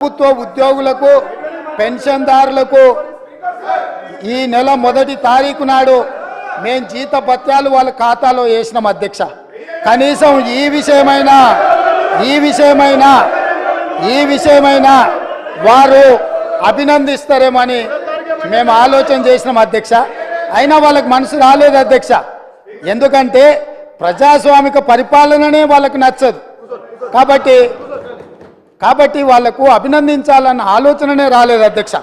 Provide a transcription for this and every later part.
ప్రభుత్వ ఉద్యోగులకు పెన్షన్దారులకు ఈ నెల మొదటి తారీఖు నాడు మేము జీతభత్యాలు వాళ్ళ ఖాతాలో వేసినాం అధ్యక్ష. కనీసం ఈ విషయమైనా వారు అభినందిస్తారేమని మేము ఆలోచన చేసినాం అధ్యక్ష. అయినా వాళ్ళకి మనసు రాలేదు అధ్యక్ష. ఎందుకంటే ప్రజాస్వామిక పరిపాలననే వాళ్ళకు నచ్చదు కాబట్టి వాళ్లకు అభినందించాలన్న ఆలోచననే రాలేదు అధ్యక్ష.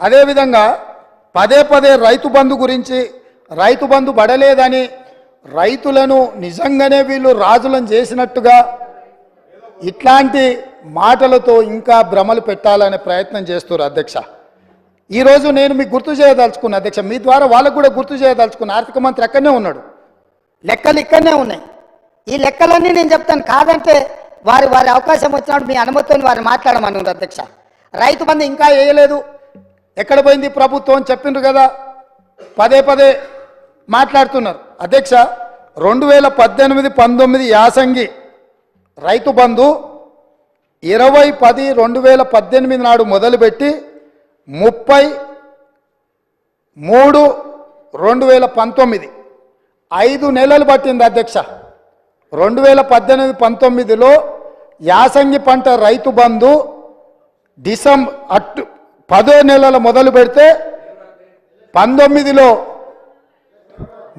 అదేవిధంగా పదే పదే రైతు బంధు గురించి, రైతు బంధు పడలేదని, రైతులను నిజంగానే వీళ్ళు రాజులను చేసినట్టుగా ఇట్లాంటి మాటలతో ఇంకా భ్రమలు పెట్టాలనే ప్రయత్నం చేస్తారు అధ్యక్ష. ఈరోజు నేను మీకు గుర్తు చేయదలుచుకున్నా అధ్యక్ష, మీ ద్వారా వాళ్ళకు కూడా గుర్తు చేయదలుచుకున్నా. ఆర్థిక మంత్రి ఎక్కడనే ఉన్నాడు, లెక్కలు ఇక్కడనే ఉన్నాయి. ఈ లెక్కలన్నీ నేను చెప్తాను, కాదంటే వారి అవకాశం వచ్చినప్పుడు మీ అనుమతితో వారు మాట్లాడమని ఉంది అధ్యక్ష. రైతు బంధు ఇంకా వేయలేదు, ఎక్కడ పోయింది ప్రభుత్వం చెప్పిండ్రు కదా, పదే పదే మాట్లాడుతున్నారు అధ్యక్ష. 2018-19 యాసంగి రైతు బంధు 20-10-2018 నాడు మొదలుపెట్టి 30-3-2019 5 నెలలు పట్టింది అధ్యక్ష. 2018-19లో యాసంగి పంట రైతు బంధు డిసెంబర్ 10 నెలల మొదలు పెడితే 19లో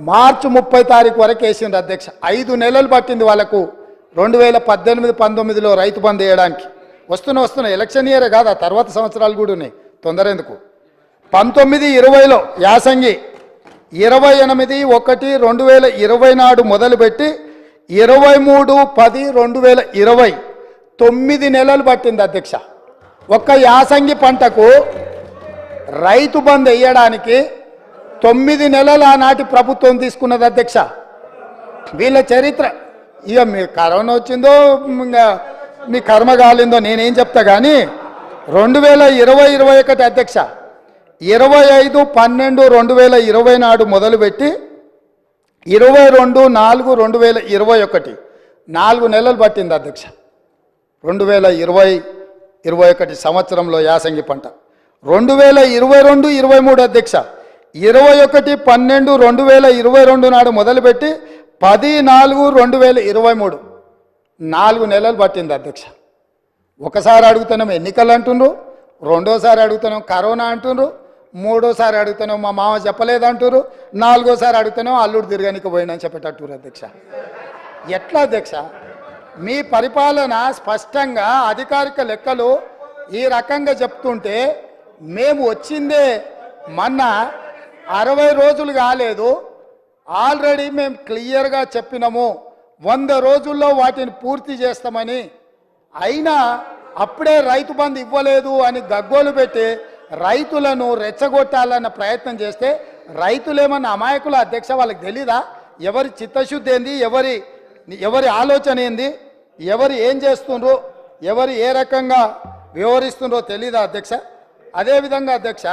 మార్చి 30 తారీఖు వరకు వేసింది అధ్యక్ష. 5 నెలలు పట్టింది వాళ్ళకు 2018-19లో రైతు బంధు వేయడానికి. వస్తున్నా ఎలక్షన్ ఇయరే కాదు, ఆ తర్వాత సంవత్సరాలు కూడా ఉన్నాయి, తొందర ఎందుకు. 19-20లో యాసంగి 28-1-2020 నాడు మొదలుపెట్టి 23-10-2020 9 నెలలు పట్టింది అధ్యక్ష. ఒక్క యాసంగి పంటకు రైతు బంధు వేయడానికి 9 నెలలు ఆనాటి ప్రభుత్వం తీసుకున్నది అధ్యక్ష. వీళ్ళ చరిత్ర ఇక మీ కరోనా వచ్చిందో ఇంకా మీ కర్మ కాలిందో నేనేం చెప్తా కానీ 2020-21 అధ్యక్ష 25-12-2020 నాడు మొదలుపెట్టి 22-4-2021 4 నెలలు పట్టింది అధ్యక్ష. 2020-21 సంవత్సరంలో యాసంగి పంట. 2022-23 అధ్యక్ష 21-12-2022 నాడు మొదలుపెట్టి 10-4-2023 4 నెలలు పట్టింది అధ్యక్ష. ఒకసారి అడుగుతున్నాం ఎన్నికలు అంటుండ్రు, రెండోసారి అడుగుతున్నాం కరోనా అంటుండ్రు, మూడోసారి అడుగుతున్నాం మా మామ చెప్పలేదంటారు, నాలుగోసారి అడుగుతున్నాం అల్లుడు తిరగనికి పోయినని చెప్పేటట్టు అధ్యక్ష. ఎట్లా అధ్యక్ష మీ పరిపాలన? స్పష్టంగా అధికారిక లెక్కలు ఈ రకంగా చెప్తుంటే మేము వచ్చిందే మొన్న 60 రోజులు కాలేదు, ఆల్రెడీ మేము క్లియర్గా చెప్పినాము 100 రోజుల్లో వాటిని పూర్తి చేస్తామని. అయినా అప్పుడే రైతు బంధు ఇవ్వలేదు అని గగ్గోలు పెట్టి రైతులను రెచ్చగొట్టాలన్న ప్రయత్నం చేస్తే రైతులేమన్నా అమాయకుల అధ్యక్ష? వాళ్ళకి తెలీదా ఎవరి చిత్తశుద్ధి ఏంది, ఎవరి ఆలోచన ఏంది, ఎవరు ఏం చేస్తుండ్రో, ఎవరు ఏ రకంగా వ్యవహరిస్తుండ్రో తెలీదా అధ్యక్ష? అదేవిధంగా అధ్యక్ష